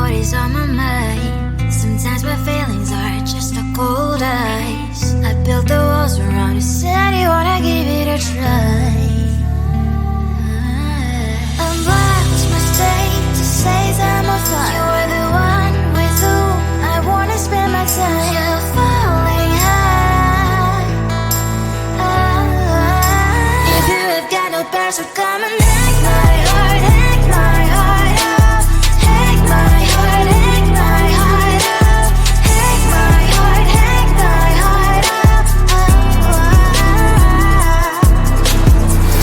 what is on my mind. Sometimes my feelings are just a cold ice. I built the walls around you, said you wanna give it a try. I'm lost my state to say that I'm a fly. You are the one with whom I wanna spend my time. You're falling high. If you have got no bears, so come and hack my heart, hack my heart out. Hack my heart, hack my heart out. Hack my heart, hack my heart out.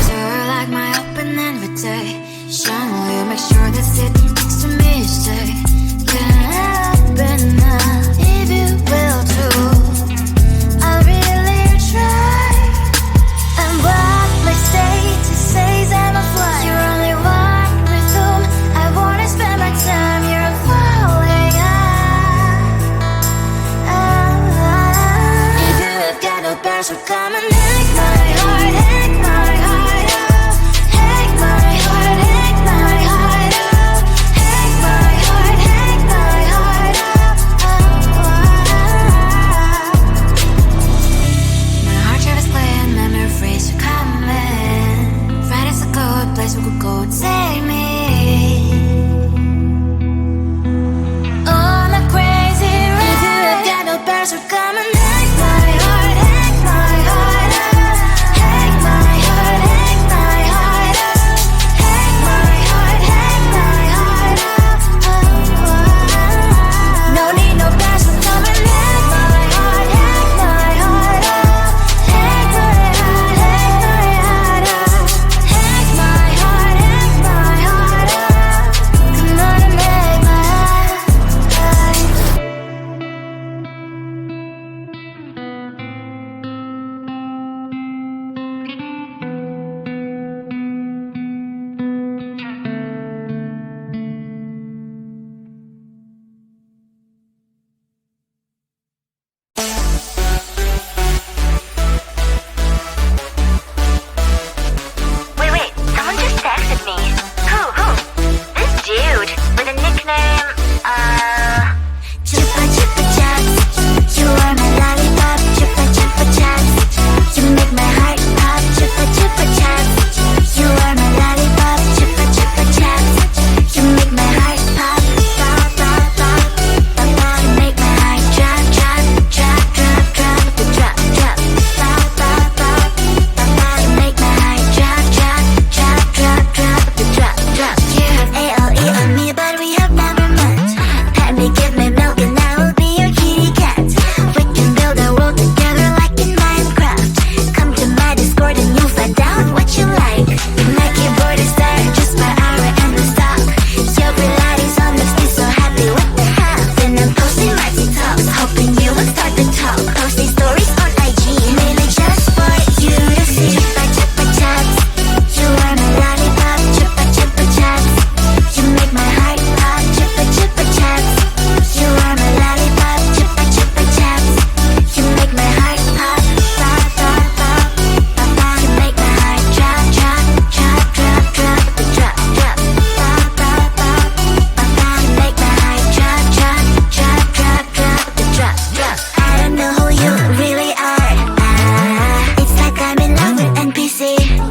You're like my open invitation. Will you make sure that sit next to me stay? Can happen now if you will too. I'll really try. And what my state to say I'm a fly. You're only one with whom I wanna spend my time. You're falling high. If you have got no bears, so come and hack my heart, hack my heart out. Hack my heart, hack my heart out. Hack my heart, hack my heart out. My heart travels playing memories are coming. Friday's a good place we could go and take me. On a crazy ride. If you have got no bears, so come and hack my heart, hack my heart out. Hack my heart, hack my heart out. Hack my heart, hack my heart out. No need no bears, so come and hack my heart, hack my heart out. Hack my heart, hack my heart out. Hack my heart, hack my heart out. Come on and make my heart. Wait, someone just texted me. Who? This dude with a nickname, Chupa chupa chups, you are my lollipop. Chupa chupa chups, you make my heart pop. Chupa chupa chups, you are my lollipop. Chupa chupa chups, you make my heart pop. Pop pop pop, pop pop. You make my heart drop drop drop drop drop drop drop. Pop pop pop, pop pop. You make my heart drop drop drop drop drop drop drop. You have ALE on me, but we have never met. Pet me, give me milk, and I will be your kitty cat. We can build a world together like in Minecraft. Come to my Discord and you'll find out what you like. My keyboard is there just per hour and the stock. Your Pilates on the stick, so happy with the half. And I'm posting my TikToks, hoping you will start the talk. Posting stories on IG, mainly just for you to see. Chupa chupa chups, you are my lollipop. Chupa chupa chups, you make my heart pop. Chupa chupa chups, you are my lollipop. Chupa chupa chups, you make my heart pop. Pop pop pop, pop pop. You make my heart drop drop drop drop drop drop drop. Pop pop pop, pop pop. You make my heart drop drop drop drop drop drop drop. I don't know who you really are. It's like I'm in love with NPC.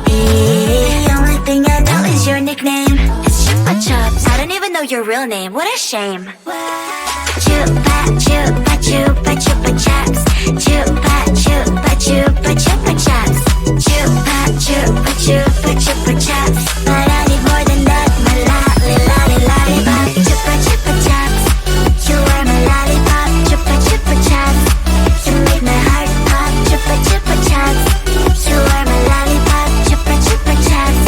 The only thing I know is your nickname. It's Chupa Chups. I don't even know your real name. What a shame. Chupa chupa chupa chupa chups. Chupa chupa chupa chupa chups. Chupa chupa chupa chupa chups. But I need more than that. My lollipop. Chupa chupa chups, you are my lollipop. Chupa chupa chups, you make my heart pop. Chupa chupa chups, you are my lollipop. Chupa chupa chups,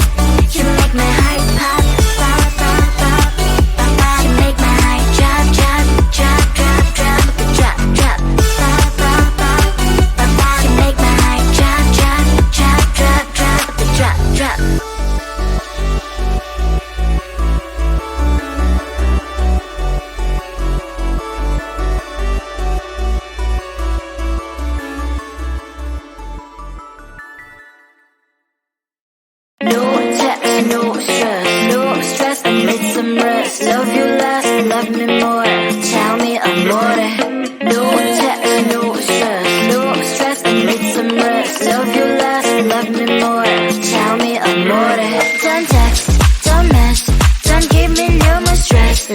you make my heart pop. Pop pop pop, pop pop. You make my heart drop drop drop drop drop drop drop. Pop pop pop, pop pop. You make my heart drop drop drop drop drop drop drop.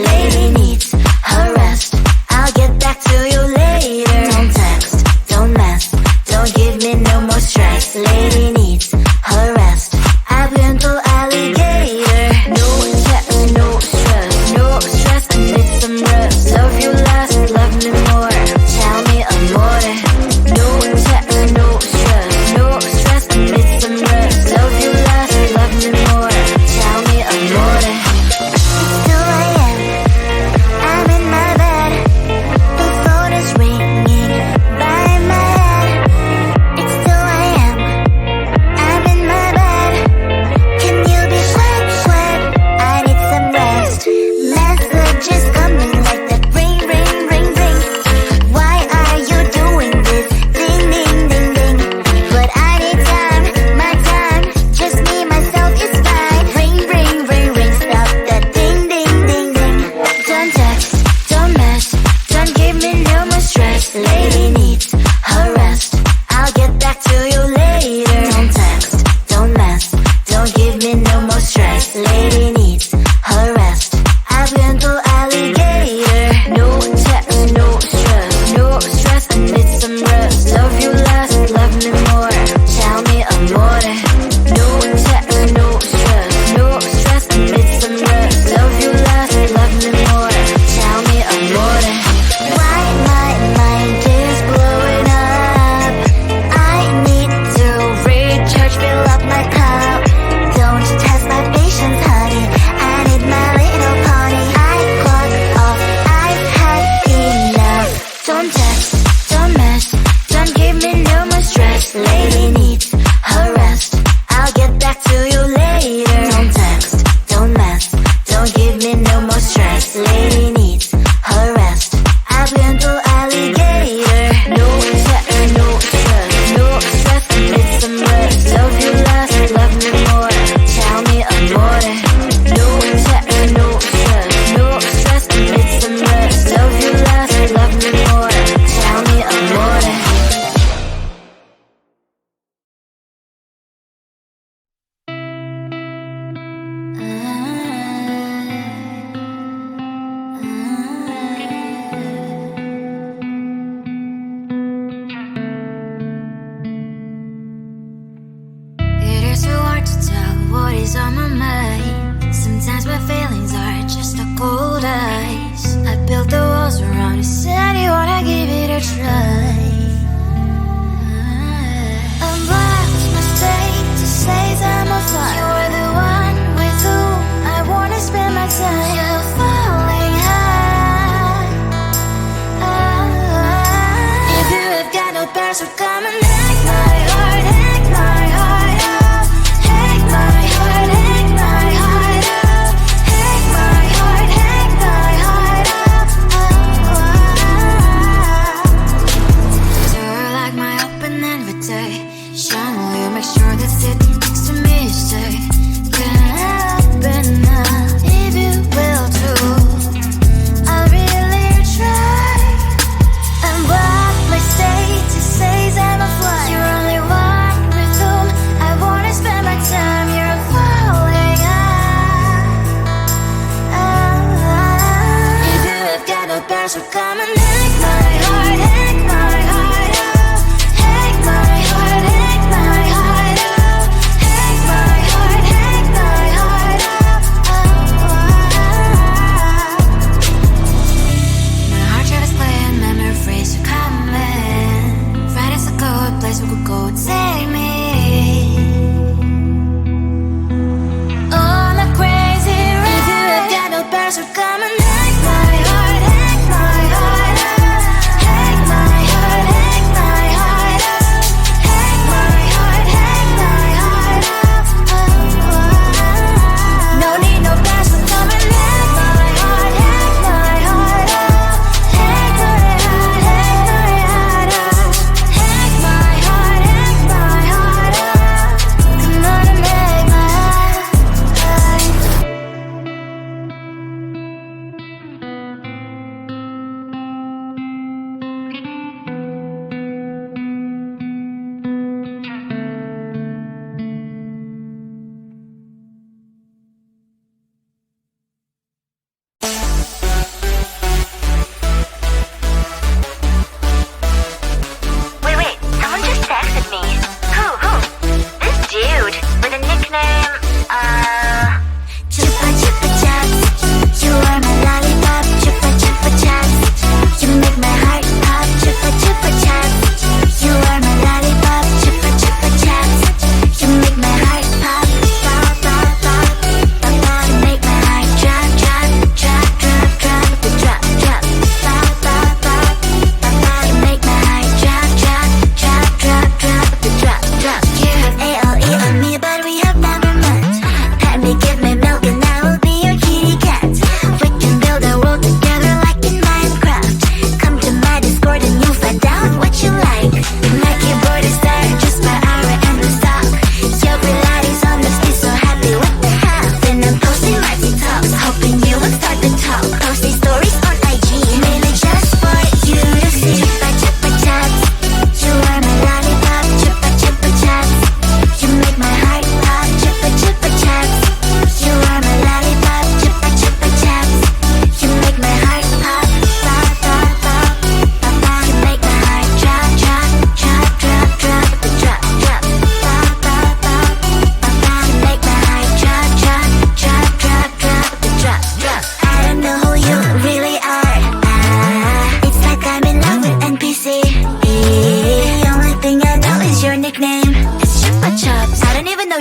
Lady needs her rest. I'll get back to you later. Don't text, don't mess, don't give me no more stress. Lady needs her rest. I've been to alligator. No text, no stress, no stress. I need some rest. Love you less, love me more. Tell me amore. No text, no stress, no stress. I need some rest. Love you less, love me more. Tell me amore. It's 2 a.m. I'm in my bed. The phone is ringing by my head. It's 2 a.m. I'm in my bed. Can you be sweat? I need some rest. Messages coming like that. Ring, ring, ring, ring. Why are you doing this? Ding, ding, ding, ding. But I need time, my time. Just me, myself is fine. Ring, ring, ring, ring. Stop that ding, ding, ding, ding. Don't text, don't mess, don't give me no more stress. Lady needs her rest. I'll get back to you later. Don't text, don't mess, don't give me no more stress. Lady needs her rest. I've been to alligator. No text, no stress, no stress. I need some rest. Love you less, love me more. Tell me amore. No text, no stress, no stress. I need some rest. Love you less, love me more. Tell me amore. Why my mind is blowing up? I need to recharge, fill up my cup. Don't test my patience, honey. I need my little pony. I clock off, I've had enough. Don't text, don't mess, don't give me no more stress. Lady needs her rest. I'll get back to you later. Don't text, don't mess, don't give me no more stress. Lady needs her rest. I've been to alligator. No text, no stress, no stress. I need some rest. Love you less, love me more. Tell me amore. No text, no stress, no stress. I need some rest. Love you less, love me more. Tell me amore. It is so hard to tell what is on my mind. Sometimes my feelings are just a cold ice. I built the walls around you, said you wanna give it a try. I'm lost, mistake to say I'm a fly. You are the one with whom I wanna spend my time. You're falling high. If you have got no past, so come and hack my heart, hack my heart out. Hack my heart, hack my heart out. Hack my heart, hack my heart out. You're like my open invitation. Will you make sure that sitting next to me you stay? Can I open up if you will too? I'll really try. And what my state to say I'm a fly. You're only one with whom I wanna spend my time. You're falling high. If you have got no past, so come and hack my heart, hack my heart out. Hack my heart, hack my heart out. Hack my heart, hack my heart out. My heart travels playing memory phrase you coming. Right as a good place we could go, take me. On a crazy ride. If you have got no past, so come and hack my heart, hack my heart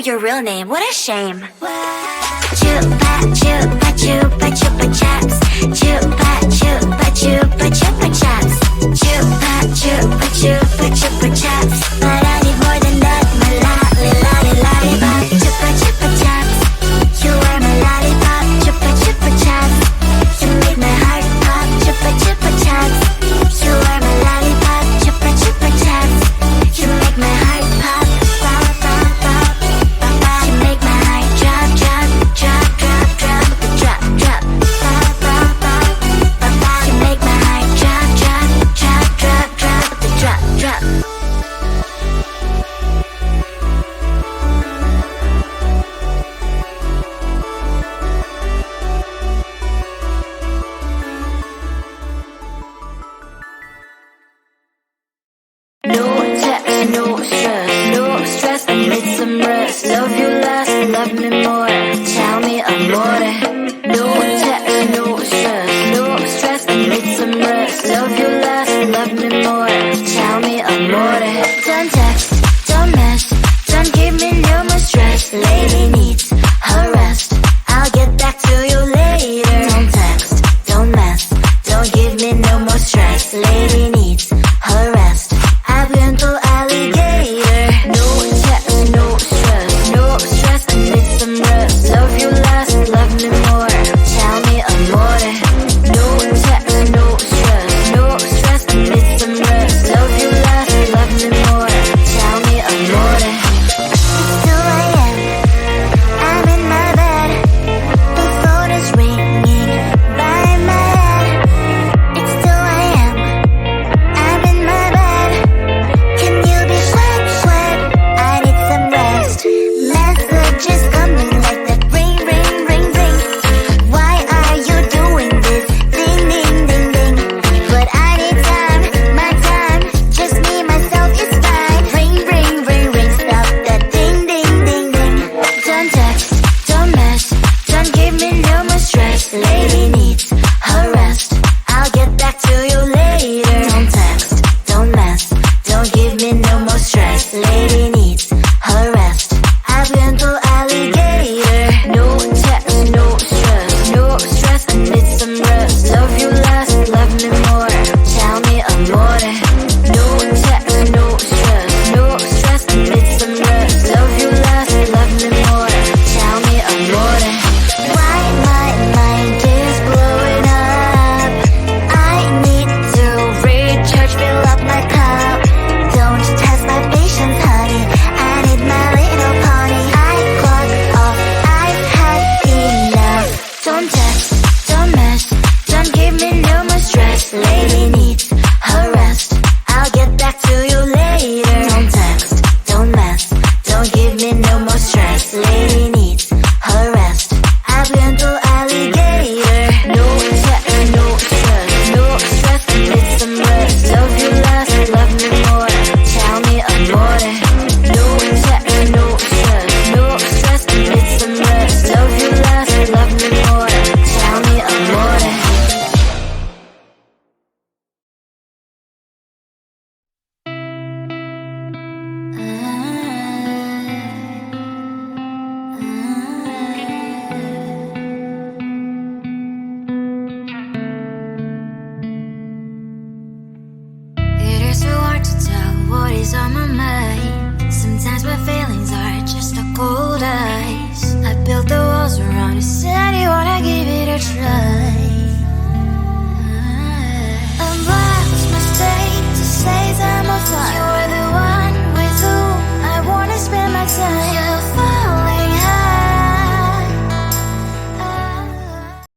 your real name. What a shame. Chupa chupa chupa